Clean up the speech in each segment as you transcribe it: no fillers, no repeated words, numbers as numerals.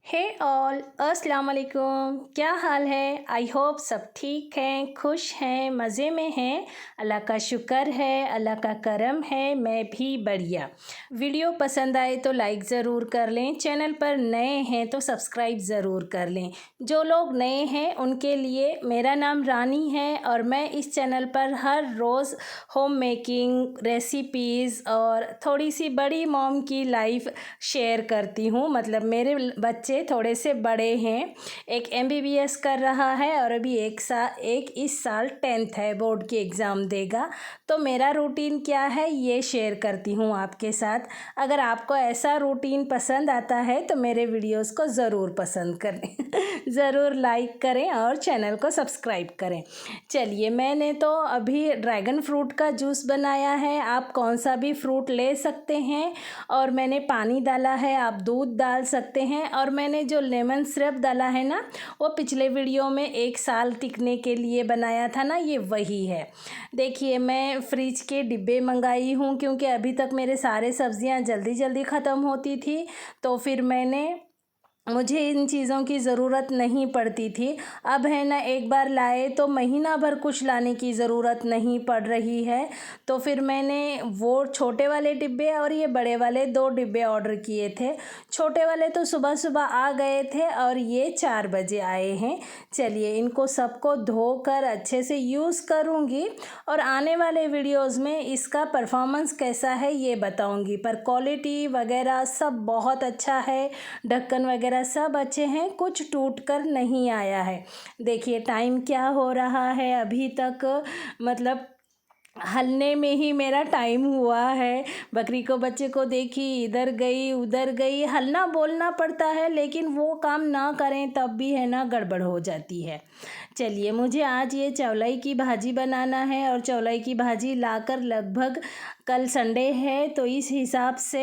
हे all अस्सलाम वालेकुम। क्या हाल है? आई होप सब ठीक हैं, खुश हैं, मज़े में हैं। अल्लाह का शुक्र है, अल्लाह का करम है, मैं भी बढ़िया। वीडियो पसंद आए तो लाइक ज़रूर कर लें, चैनल पर नए हैं तो सब्सक्राइब ज़रूर कर लें। जो लोग नए हैं उनके लिए मेरा नाम रानी है और मैं इस चैनल पर हर रोज़ होम मेकिंग रेसिपीज़ और थोड़ी सी बड़ी मॉम की लाइफ शेयर करती हूँ। मतलब मेरे बच्चे थोड़े से बड़े हैं, एक एमबीबीएस कर रहा है और अभी एक इस साल 10th है, बोर्ड की एग्ज़ाम देगा। तो मेरा रूटीन क्या है ये शेयर करती हूँ आपके साथ। अगर आपको ऐसा रूटीन पसंद आता है तो मेरे वीडियोस को ज़रूर पसंद करें ज़रूर लाइक करें और चैनल को सब्सक्राइब करें। चलिए, मैंने तो अभी ड्रैगन फ्रूट का जूस बनाया है। आप कौन सा भी फ्रूट ले सकते हैं और मैंने पानी डाला है, आप दूध डाल सकते हैं। और मैंने जो लेमन सिरप डाला है ना, वो पिछले वीडियो में 1 साल टिकने के लिए बनाया था ना, ये वही है। देखिए, मैं फ्रिज के डिब्बे मंगाई हूँ क्योंकि अभी तक मेरे सारे सब्जियां जल्दी जल्दी ख़त्म होती थी, तो फिर मुझे इन चीज़ों की ज़रूरत नहीं पड़ती थी। अब है ना, एक बार लाए तो महीना भर कुछ लाने की ज़रूरत नहीं पड़ रही है। तो फिर मैंने वो छोटे वाले डिब्बे और ये बड़े वाले 2 डिब्बे ऑर्डर किए थे। छोटे वाले तो सुबह सुबह आ गए थे और ये 4 बजे आए हैं। चलिए, इनको सबको धोकर अच्छे से यूज़ करूँगी और आने वाले वीडियोज़ में इसका परफॉर्मेंस कैसा है ये बताऊँगी। पर क्वालिटी वगैरह सब बहुत अच्छा है, ढक्कन वगैरह सब अच्छे हैं, कुछ टूट कर नहीं आया है। देखिए टाइम क्या हो रहा है, अभी तक मतलब हलने में ही मेरा टाइम हुआ है। बकरी को, बच्चे को देखी, इधर गई उधर गई, हलना बोलना पड़ता है लेकिन वो काम ना करें तब भी है ना गड़बड़ हो जाती है। चलिए, मुझे आज ये चौलाई की भाजी बनाना है और चौलाई की भाजी लाकर लगभग, कल संडे है तो इस हिसाब से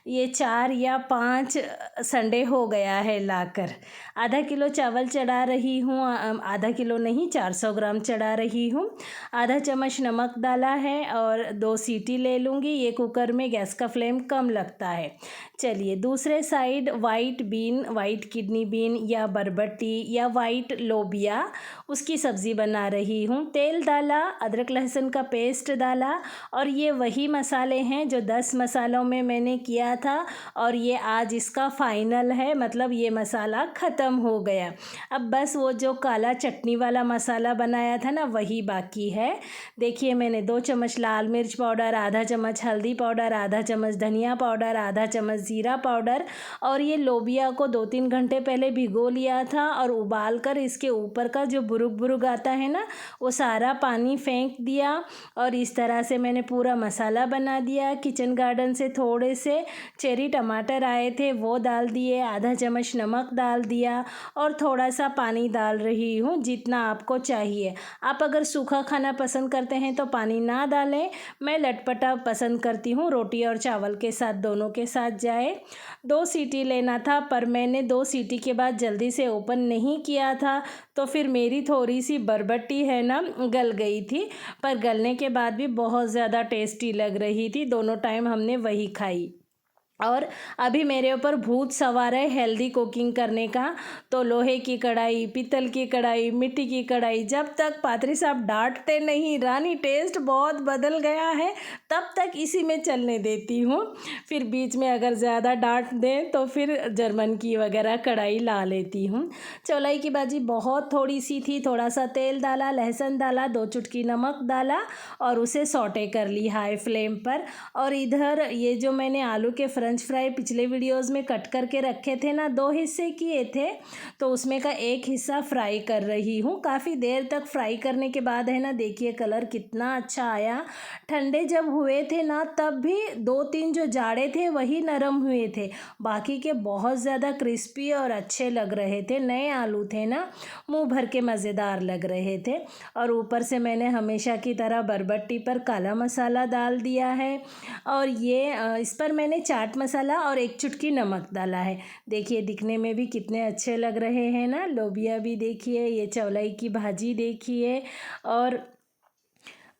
ये 4 या 5 संडे हो गया है लाकर। आधा किलो चावल चढ़ा रही हूँ, आधा किलो नहीं, 400 ग्राम चढ़ा रही हूँ। आधा चम्मच नमक डाला है और 2 सीटी ले लूँगी। ये कुकर में गैस का फ्लेम कम लगता है। चलिए, दूसरे साइड वाइट किडनी बीन या बरबट्टी या वाइट लोबिया, उसकी सब्ज़ी बना रही हूँ। तेल डाला, अदरक लहसुन का पेस्ट डाला और ये वही मसाले हैं जो 10 मसालों में मैंने किया था और ये आज इसका फाइनल है, मतलब ये मसाला ख़त्म हो गया। अब बस वो जो काला चटनी वाला मसाला बनाया था ना, वही बाकी है। देखिए, मैंने 2 चम्मच लाल मिर्च पाउडर, आधा चम्मच हल्दी पाउडर, आधा चम्मच धनिया पाउडर, आधा चम्मच ज़ीरा पाउडर और ये लोबिया को 2-3 घंटे पहले भिगो लिया था और उबाल कर इसके ऊपर का जो बुरुक बुरुक आता है ना, वो सारा पानी फेंक दिया और इस तरह से मैंने पूरा मसाला बना दिया। किचन गार्डन से थोड़े से चेरी टमाटर आए थे, वो डाल दिए, आधा चम्मच नमक डाल दिया और थोड़ा सा पानी डाल रही हूँ जितना आपको चाहिए। आप अगर सूखा खाना पसंद करते हैं तो पानी ना डालें। मैं लटपटा पसंद करती हूँ, रोटी और चावल के साथ, दोनों के साथ जाए। 2 सीटी लेना था पर मैंने 2 सीटी के बाद जल्दी से ओपन नहीं किया था, तो फिर मेरी थोड़ी सी बरबट्टी है ना गल गई थी, पर गलने के बाद भी बहुत ज़्यादा टेस्टी लग रही थी। दोनों टाइम हमने वही खाई। और अभी मेरे ऊपर भूत सवार है हेल्दी कुकिंग करने का, तो लोहे की कढ़ाई, पीतल की कढ़ाई, मिट्टी की कढ़ाई, जब तक पात्री साहब डांटते नहीं रानी टेस्ट बहुत बदल गया है, तब तक इसी में चलने देती हूँ। फिर बीच में अगर ज़्यादा डांट दें तो फिर जर्मन की वगैरह कढ़ाई ला लेती हूँ। चौलाई की भाजी बहुत थोड़ी सी थी, थोड़ा सा तेल डाला, लहसुन डाला, 2 चुटकी नमक डाला और उसे सौटे कर ली हाई फ्लेम पर। और इधर ये जो मैंने आलू के फ्रेंच फ्राई पिछले वीडियोस में कट करके रखे थे ना, 2 हिस्से किए थे, तो उसमें का एक हिस्सा फ्राई कर रही हूँ। काफ़ी देर तक फ्राई करने के बाद है ना, देखिए कलर कितना अच्छा आया। ठंडे जब हुए थे ना, तब भी 2-3 जो जाड़े थे वही नरम हुए थे, बाकी के बहुत ज़्यादा क्रिस्पी और अच्छे लग रहे थे। नए आलू थे ना, मुँह भर के मज़ेदार लग रहे थे। और ऊपर से मैंने हमेशा की तरह बरबट्टी पर काला मसाला डाल दिया है और ये इस पर मैंने चाट मसाला और 1 चुटकी नमक डाला है। देखिए, दिखने में भी कितने अच्छे लग रहे हैं ना। लोबिया भी देखिए, ये चौलाई की भाजी देखिए और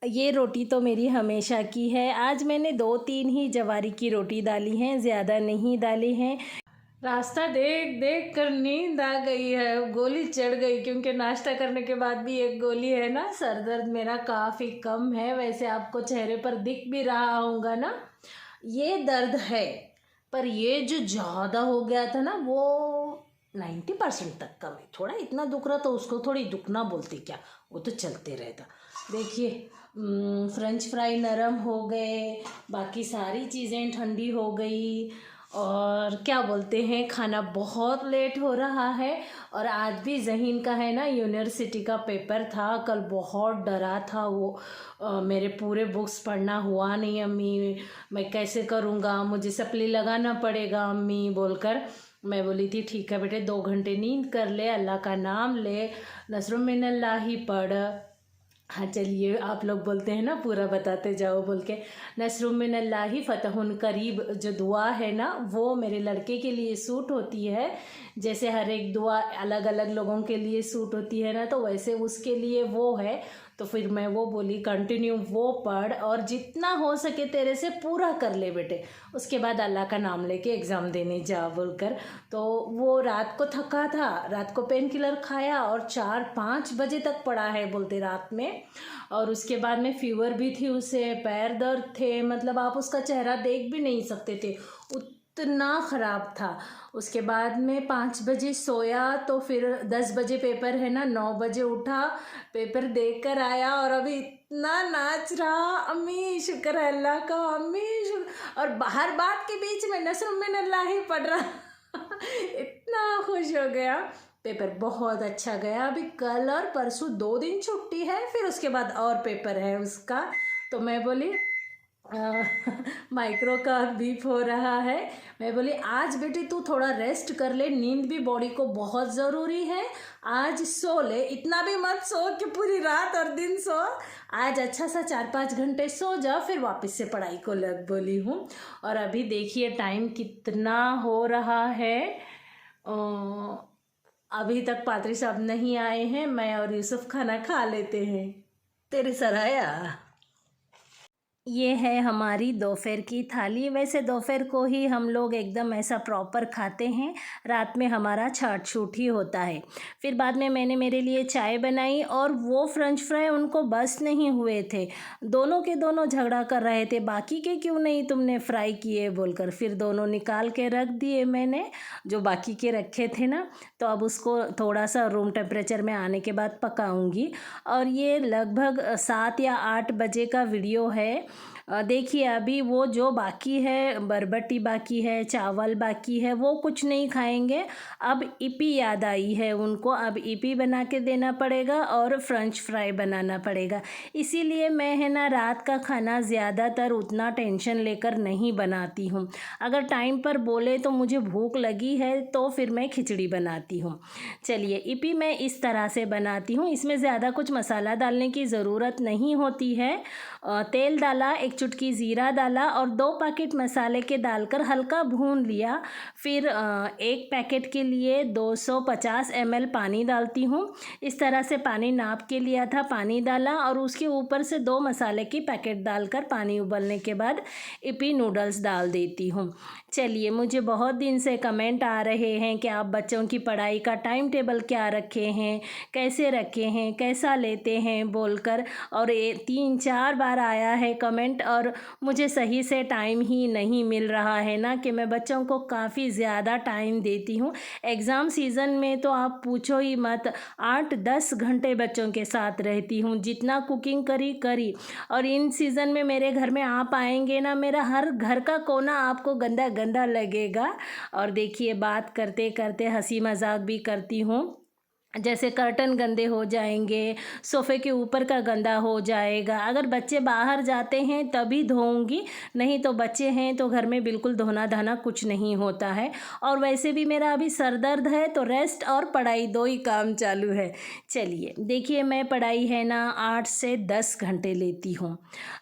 ये रोटी तो मेरी हमेशा की है। आज मैंने 2-3 ही जवारी की रोटी डाली हैं, ज़्यादा नहीं डाली हैं। रास्ता देख देख कर नींद आ गई है, गोली चढ़ गई, क्योंकि नाश्ता करने के बाद भी एक गोली है ना। सर दर्द मेरा काफ़ी कम है, वैसे आपको चेहरे पर दिख भी रहा होगा ना, ये दर्द है। पर ये जो ज़्यादा हो गया था ना, वो 90% तक कम है। थोड़ा इतना दुख रहा तो उसको थोड़ी दुखना बोलते क्या, वो तो चलते रहता। देखिए फ्रेंच फ्राई नरम हो गए, बाकी सारी चीज़ें ठंडी हो गई, और क्या बोलते हैं, खाना बहुत लेट हो रहा है। और आज भी ज़हीन का है ना, यूनिवर्सिटी का पेपर था कल, बहुत डरा था वो। मेरे पूरे बुक्स पढ़ना हुआ नहीं अम्मी, मैं कैसे करूँगा, मुझे सप्ली लगाना पड़ेगा अम्मी बोलकर। मैं बोली थी ठीक है बेटे, 2 घंटे नींद कर ले, अल्लाह का नाम ले, नसरुम मिनल्लाही पढ़। हाँ चलिए, आप लोग बोलते हैं ना पूरा बताते जाओ बोल के। नसरुम मिनल्लाही फ़तहुन करीब जो दुआ है ना, वो मेरे लड़के के लिए सूट होती है। जैसे हर एक दुआ अलग अलग लोगों के लिए सूट होती है ना, तो वैसे उसके लिए वो है। तो फिर मैं वो बोली कंटिन्यू वो पढ़, और जितना हो सके तेरे से पूरा कर ले बेटे, उसके बाद अल्लाह का नाम लेके एग्ज़ाम देने जा बोलकर। तो वो रात को थका था, रात को पेन किलर खाया और 4-5 बजे तक पड़ा है बोलते रात में। और उसके बाद में फीवर भी थी उसे, पैर दर्द थे, मतलब आप उसका चेहरा देख भी नहीं सकते थे, उतना ख़राब था। उसके बाद में 5 बजे सोया, तो फिर 10 बजे पेपर है ना, 9 बजे उठा, पेपर देख कर आया, और अभी इतना नाच रहा, अम्मी शुक्र है अल्लाह का, अम्मी शुक्र, और हर बात के बीच में नसरुम मिनल्लाही पढ़ रहा इतना खुश हो गया। पेपर बहुत अच्छा गया। अभी कल और परसों 2 दिन छुट्टी है, फिर उसके बाद और पेपर है उसका। तो मैं बोली माइक्रो का बीप हो रहा है। मैं बोली आज बेटी तू थोड़ा रेस्ट कर ले, नींद भी बॉडी को बहुत ज़रूरी है, आज सो ले, इतना भी मत सो कि पूरी रात और दिन सो, आज अच्छा सा 4-5 घंटे सो जा, फिर वापस से पढ़ाई को लग बोली हूँ। और अभी देखिए टाइम कितना हो रहा है, अभी तक पात्री साहब नहीं आए हैं, मैं और यूसुफ खाना खा लेते हैं। तेरे सर आया। ये है हमारी दोपहर की थाली। वैसे दोपहर को ही हम लोग एकदम ऐसा प्रॉपर खाते हैं, रात में हमारा छाट छूट ही होता है। फिर बाद में मैंने मेरे लिए चाय बनाई, और वो फ्रेंच फ्राई उनको बस नहीं हुए थे, दोनों के दोनों झगड़ा कर रहे थे, बाकी के क्यों नहीं तुमने फ्राई किए बोलकर। फिर दोनों निकाल के रख दिए मैंने, जो बाकी के रखे थे ना। तो अब उसको थोड़ा सा रूम टेम्परेचर में आने के बाद पकाऊंगी। और ये लगभग 7 या 8 बजे का वीडियो है। देखिए अभी वो जो बाकी है, बरबटी बाकी है, चावल बाकी है, वो कुछ नहीं खाएंगे। अब इपी याद आई है उनको, अब इपी बना के देना पड़ेगा और फ्रेंच फ्राई बनाना पड़ेगा। इसीलिए मैं है ना रात का खाना ज़्यादातर उतना टेंशन लेकर नहीं बनाती हूँ। अगर टाइम पर बोले तो मुझे भूख लगी है तो फिर मैं खिचड़ी बनाती हूँ। चलिए इपी मैं इस तरह से बनाती हूँ, इसमें ज़्यादा कुछ मसाला डालने की ज़रूरत नहीं होती है। तेल डाला, एक चुटकी ज़ीरा डाला, और 2 पैकेट मसाले के डालकर हल्का भून लिया। फिर एक पैकेट के लिए 250 ml पानी डालती हूँ। इस तरह से पानी नाप के लिया था, पानी डाला, और उसके ऊपर से 2 मसाले की पैकेट डालकर पानी उबलने के बाद इपी नूडल्स डाल देती हूँ। चलिए, मुझे बहुत दिन से कमेंट आ रहे हैं कि आप बच्चों की पढ़ाई का टाइम टेबल क्या रखे हैं, कैसे रखे हैं, कैसा लेते हैं बोलकर, और ये 3-4 बार आया है कमेंट, और मुझे सही से टाइम ही नहीं मिल रहा है ना, कि मैं बच्चों को काफ़ी ज़्यादा टाइम देती हूँ। एग्ज़ाम सीज़न में तो आप पूछो ही मत, 8-10 घंटे बच्चों के साथ रहती हूँ, जितना कुकिंग करी। और इन सीज़न में मेरे घर में आप आएंगे ना, मेरा हर घर का कोना आपको गंदा गंदा लगेगा। और देखिए बात करते करते हंसी मजाक भी करती हूँ। जैसे कर्टन गंदे हो जाएंगे, सोफ़े के ऊपर का गंदा हो जाएगा, अगर बच्चे बाहर जाते हैं तभी धोऊंगी, नहीं तो बच्चे हैं तो घर में बिल्कुल धोना धाना कुछ नहीं होता है। और वैसे भी मेरा अभी सर दर्द है, तो रेस्ट और पढ़ाई 2 ही काम चालू है। चलिए देखिए, मैं पढ़ाई है ना 8 से 10 घंटे लेती हूँ।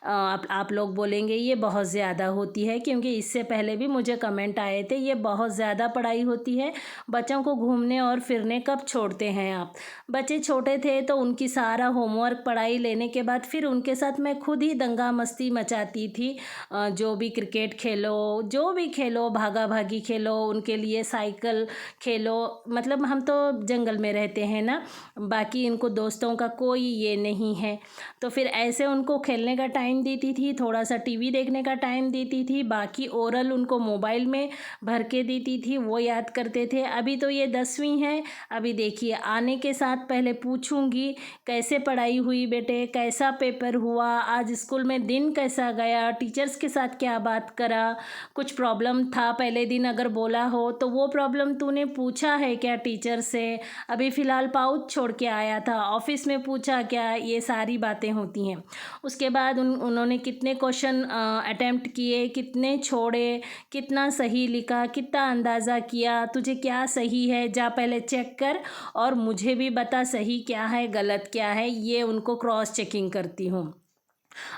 आप लोग बोलेंगे ये बहुत ज़्यादा होती है, क्योंकि इससे पहले भी मुझे कमेंट आए थे ये बहुत ज़्यादा पढ़ाई होती है, बच्चों को घूमने और फिरने कब छोड़ते हैं हैं आप। बच्चे छोटे थे तो उनकी सारा होमवर्क पढ़ाई लेने के बाद फिर उनके साथ मैं खुद ही दंगा मस्ती मचाती थी। जो भी क्रिकेट खेलो, जो भी खेलो, भागा भागी खेलो, उनके लिए साइकिल खेलो, मतलब हम तो जंगल में रहते हैं ना, बाकी इनको दोस्तों का कोई ये नहीं है। तो फिर ऐसे उनको खेलने का टाइम देती थी, थोड़ा सा टीवी देखने का टाइम देती थी, बाकी ओरल उनको मोबाइल में भर के देती थी, वो याद करते थे। अभी तो ये 10वीं है। अभी देखिए आने के साथ पहले पूछूंगी कैसे पढ़ाई हुई बेटे, कैसा पेपर हुआ, आज स्कूल में दिन कैसा गया, टीचर्स के साथ क्या बात करा, कुछ प्रॉब्लम था पहले दिन अगर बोला हो तो वो प्रॉब्लम तूने पूछा है क्या टीचर से, अभी फ़िलहाल पाउच छोड़ के आया था, ऑफिस में पूछा क्या, ये सारी बातें होती हैं। उसके बाद उन्होंने कितने क्वेश्चन अटेम्प्ट किए, कितने छोड़े, कितना सही लिखा, कितना अंदाज़ा किया, तुझे क्या सही है जा पहले चेक कर और मुझे भी बता सही क्या है गलत क्या है, ये उनको क्रॉस चेकिंग करती हूँ।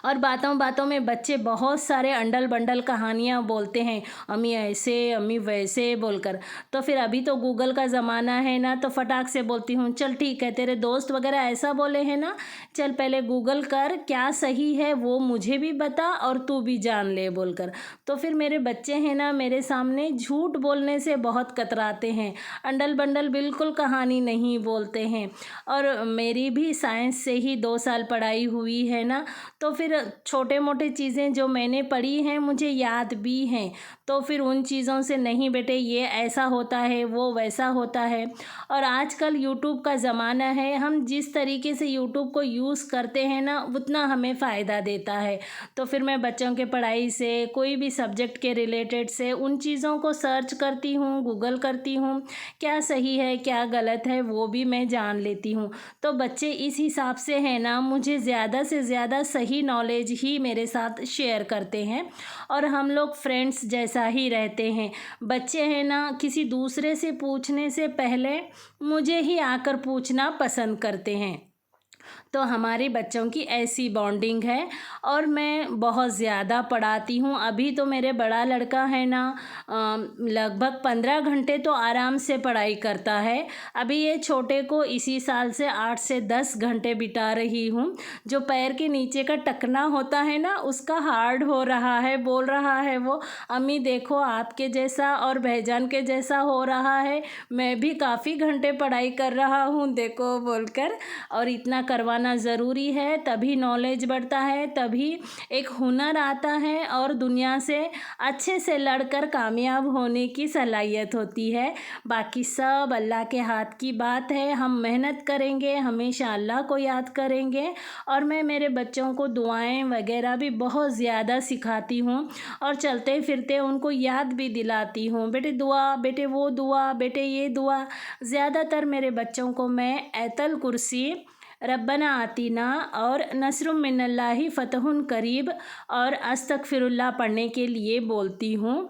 और बातों बातों में बच्चे बहुत सारे अंडल बंडल कहानियाँ बोलते हैं, अम्मी ऐसे अम्मी वैसे बोलकर। तो फिर अभी तो गूगल का ज़माना है ना, तो फटाक से बोलती हूँ चल ठीक है, तेरे दोस्त वगैरह ऐसा बोले हैं ना, चल पहले गूगल कर क्या सही है वो मुझे भी बता और तू भी जान ले बोलकर। तो फिर मेरे बच्चे हैं ना मेरे सामने झूठ बोलने से बहुत कतराते हैं, अंडल बंडल बिल्कुल कहानी नहीं बोलते हैं। और मेरी भी साइंस से ही 2 साल पढ़ाई हुई है ना, तो फिर छोटे मोटे चीज़ें जो मैंने पढ़ी हैं मुझे याद भी हैं। तो फिर उन चीज़ों से नहीं बेटे ये ऐसा होता है वो वैसा होता है। और आजकल यूट्यूब का ज़माना है, हम जिस तरीके से यूट्यूब को यूज़ करते हैं ना उतना हमें फ़ायदा देता है। तो फिर मैं बच्चों के पढ़ाई से कोई भी सब्जेक्ट के रिलेटेड से उन चीज़ों को सर्च करती हूँ, गूगल करती हूँ, क्या सही है क्या गलत है वो भी मैं जान लेती हूँ। तो बच्चे इस हिसाब से हैं ना मुझे ज़्यादा से ज़्यादा सही नॉलेज ही मेरे साथ शेयर करते हैं और हम लोग फ्रेंड्स जैसा ही रहते हैं। बच्चे हैं ना किसी दूसरे से पूछने से पहले मुझे ही आकर पूछना पसंद करते हैं। तो हमारे बच्चों की ऐसी बॉन्डिंग है और मैं बहुत ज़्यादा पढ़ाती हूँ। अभी तो मेरे बड़ा लड़का है ना लगभग 15 घंटे तो आराम से पढ़ाई करता है। अभी ये छोटे को इसी साल से 8 से 10 घंटे बिता रही हूँ। जो पैर के नीचे का टकना होता है ना उसका हार्ड हो रहा है, बोल रहा है वो अम्मी देखो आपके जैसा और भाईजान के जैसा हो रहा है, मैं भी काफ़ी घंटे पढ़ाई कर रहा हूँ देखो बोलकर। और इतना करवाना ज़रूरी है, तभी नॉलेज बढ़ता है, तभी एक हुनर आता है और दुनिया से अच्छे से लड़कर कामयाब होने की सलाहियत होती है। बाकी सब अल्लाह के हाथ की बात है, हम मेहनत करेंगे, हमेशा अल्लाह को याद करेंगे। और मैं मेरे बच्चों को दुआएं वगैरह भी बहुत ज़्यादा सिखाती हूँ और चलते फिरते उनको याद भी दिलाती हूँ, बेटे दुआ, बेटे वो दुआ, बेटे ये दुआ। ज़्यादातर मेरे बच्चों को मैं आयतल कुर्सी, रब्बना आतीना और नस्रुम मिनल्लाहि फ़तहुन करीब और अस्तगफिरुल्लाह पढ़ने के लिए बोलती हूँ।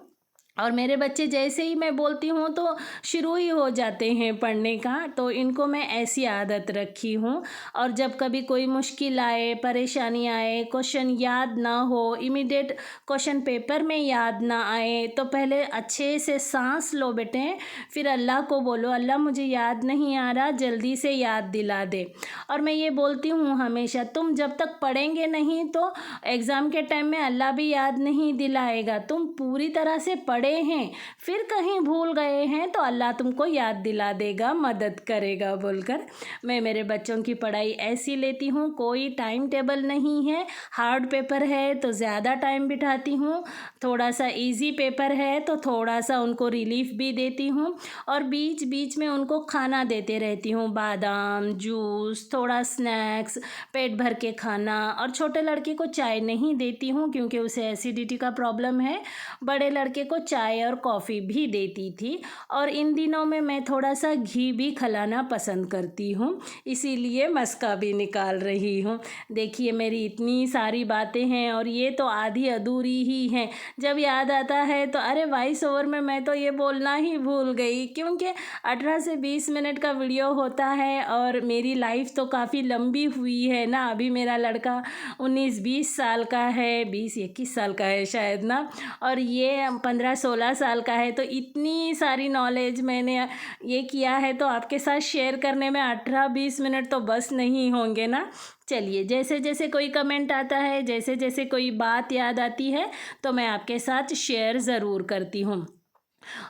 और मेरे बच्चे जैसे ही मैं बोलती हूँ तो शुरू ही हो जाते हैं पढ़ने का, तो इनको मैं ऐसी आदत रखी हूँ। और जब कभी कोई मुश्किल आए, परेशानी आए, क्वेश्चन याद ना हो, इमीडिएट क्वेश्चन पेपर में याद ना आए, तो पहले अच्छे से सांस लो बेटे, फिर अल्लाह को बोलो अल्लाह मुझे याद नहीं आ रहा जल्दी से याद दिला दे। और मैं ये बोलती हूँ हमेशा तुम जब तक पढ़ेंगे नहीं तो एग्ज़ाम के टाइम में अल्लाह भी याद नहीं दिलाएगा। तुम पूरी तरह से पढ़े हैं, फिर कहीं भूल गए हैं तो अल्लाह तुमको याद दिला देगा, मदद करेगा बोलकर मैं मेरे बच्चों की पढ़ाई ऐसी लेती हूँ। कोई टाइम टेबल नहीं है, हार्ड पेपर है तो ज़्यादा टाइम बिठाती हूँ, थोड़ा सा इजी पेपर है तो थोड़ा सा उनको रिलीफ भी देती हूँ और बीच बीच में उनको खाना देते रहती हूँ, बादाम जूस, थोड़ा स्नैक्स, पेट भर के खाना। और छोटे लड़के को चाय नहीं देती हूँ क्योंकि उसे एसिडिटी का प्रॉब्लम है, बड़े लड़के को चाय और कॉफ़ी भी देती थी। और इन दिनों में मैं थोड़ा सा घी भी खिलाना पसंद करती हूँ, इसीलिए मस्का भी निकाल रही हूँ। देखिए मेरी इतनी सारी बातें हैं और ये तो आधी अधूरी ही हैं, जब याद आता है तो अरे वॉइस ओवर में मैं तो ये बोलना ही भूल गई, क्योंकि 18 से 20 मिनट का वीडियो होता है और मेरी लाइफ तो तो काफ़ी लंबी हुई है ना। अभी मेरा लड़का 19-20 साल का है, 20-21 साल का है शायद ना, और ये 15-16 साल का है। तो इतनी सारी नॉलेज मैंने ये किया है, तो आपके साथ शेयर करने में 18-20 मिनट तो बस नहीं होंगे ना। चलिए, जैसे जैसे कोई कमेंट आता है, जैसे जैसे कोई बात याद आती है, तो मैं आपके साथ शेयर ज़रूर करती हूँ।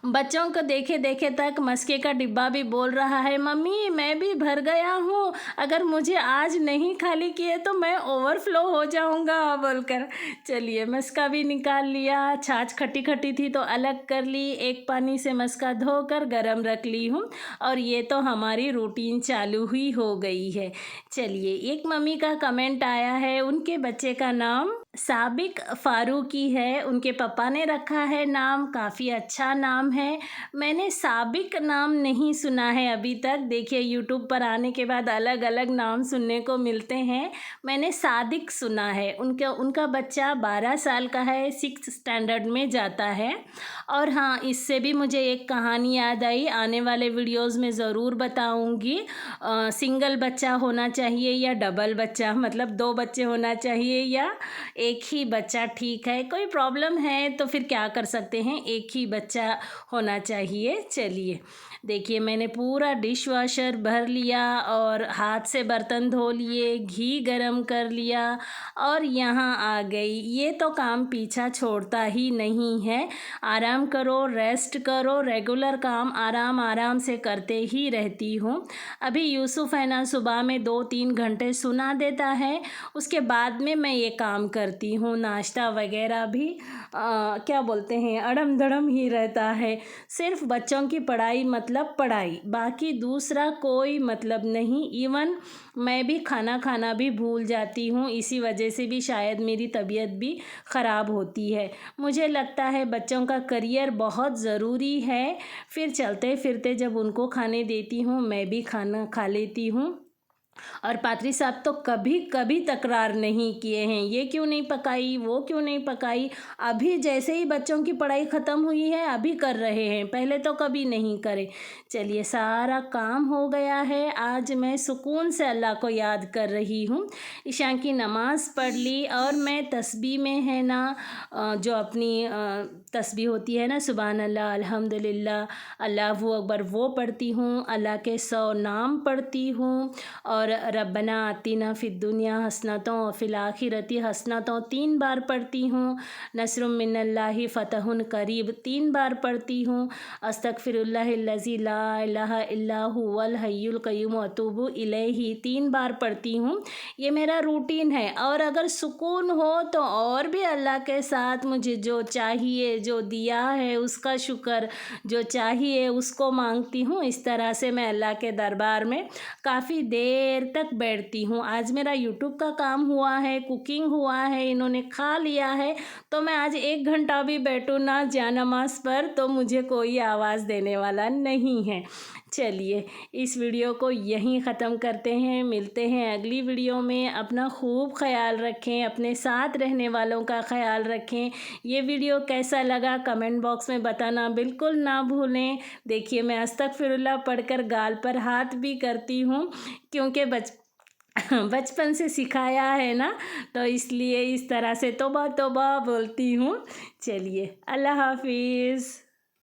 बच्चों को देखे देखे तक मस्के का डिब्बा भी बोल रहा है, मम्मी मैं भी भर गया हूँ, अगर मुझे आज नहीं खाली किए तो मैं ओवरफ्लो हो जाऊँगा बोलकर। चलिए, मस्का भी निकाल लिया, छाछ खट्टी खट्टी थी तो अलग कर ली, एक पानी से मस्का धोकर गरम रख ली हूँ, और ये तो हमारी रूटीन चालू ही हो गई है। चलिए, एक मम्मी का कमेंट आया है, उनके बच्चे का नाम साबिक फ़ारूकी है, उनके पापा ने रखा है नाम, काफ़ी अच्छा नाम है। मैंने साबिक नाम नहीं सुना है अभी तक। देखिए, यूट्यूब पर आने के बाद अलग अलग नाम सुनने को मिलते हैं। मैंने सादिक सुना है। उनका उनका बच्चा 12 साल का है, 6th स्टैंडर्ड में जाता है। और हाँ, इससे भी मुझे एक कहानी याद आई, आने वाले वीडियोज़ में ज़रूर बताऊँगी। सिंगल बच्चा होना चाहिए या डबल बच्चा, मतलब 2 बच्चे होना चाहिए या एक ही बच्चा ठीक है। कोई प्रॉब्लम है तो फिर क्या कर सकते हैं, एक ही बच्चा होना चाहिए। चलिए, देखिए, मैंने पूरा डिश वॉशर भर लिया और हाथ से बर्तन धो लिए, घी गरम कर लिया और यहाँ आ गई। ये तो काम पीछा छोड़ता ही नहीं है। आराम करो, रेस्ट करो, रेगुलर काम आराम आराम से करते ही रहती हूँ। अभी यूसुफ है ना, सुबह में 2-3 घंटे सुना देता है, उसके बाद में मैं ये काम करती हूँ। नाश्ता वगैरह भी क्या बोलते हैं, अड़म दड़म ही रहता है। सिर्फ बच्चों की पढ़ाई मतलब पढ़ाई, बाकी दूसरा कोई मतलब नहीं। इवन मैं भी खाना खाना भी भूल जाती हूँ, इसी वजह से भी शायद मेरी तबीयत भी ख़राब होती है। मुझे लगता है बच्चों का करियर बहुत ज़रूरी है। फिर चलते फिरते जब उनको खाने देती हूँ, मैं भी खाना खा लेती हूँ। और पात्री साहब तो कभी कभी तकरार नहीं किए हैं, ये क्यों नहीं पकाई, वो क्यों नहीं पकाई। अभी जैसे ही बच्चों की पढ़ाई ख़त्म हुई है अभी कर रहे हैं, पहले तो कभी नहीं करे। चलिए, सारा काम हो गया है। आज मैं सुकून से अल्लाह को याद कर रही हूँ। ईशा की नमाज़ पढ़ ली और मैं तस्बीह में है ना, जो अपनी तस्बीह होती है ना, सुबहान अल्लाह, अल्हम्दुलिल्लाह, अल्लाहु अकबर, वो पढ़ती हूँ। अल्लाह के 100 नाम पढ़ती हूँ। और रब्बना आतिना फिद दुनिया हसनतों और फिल आखिरती हसनतों 3 बार पढ़ती हूँ। नस्रुम मिनल्लाहि फ़तहुन करीब 3 बार पढ़ती हूँ। अस्तगफिरुल्लाहिल्लज़ी ला इलाहा इल्ला हुवल हय्युल क़य्यूम व अतूबु इलैहि 3 बार पढ़ती हूँ। ये मेरा रूटीन है। और अगर सुकून हो तो और भी अल्लाह के साथ मुझे जो चाहिए, जो दिया है उसका शुक्र, जो चाहिए उसको मांगती हूँ। इस तरह से मैं अल्लाह के दरबार में काफ़ी देर तक बैठती हूँ। आज मेरा यूट्यूब का काम हुआ है, कुकिंग हुआ है, इन्होंने खा लिया है, तो मैं आज 1 घंटा भी बैठूँ ना जानमाज़ पर तो मुझे कोई आवाज़ देने वाला नहीं है। चलिए, इस वीडियो को यहीं ख़त्म करते हैं, मिलते हैं अगली वीडियो में। अपना खूब ख्याल रखें, अपने साथ रहने वालों का ख्याल रखें। ये वीडियो कैसा लगा कमेंट बॉक्स में बताना बिल्कुल ना भूलें। देखिए, मैं अस्तगफिरुल्लाह पढ़कर गाल पर हाथ भी करती हूँ, क्योंकि बचपन से सिखाया है ना, तो इसलिए इस तरह से तौबा तौबा बोलती हूँ। चलिए, अल्लाह हाफिज़।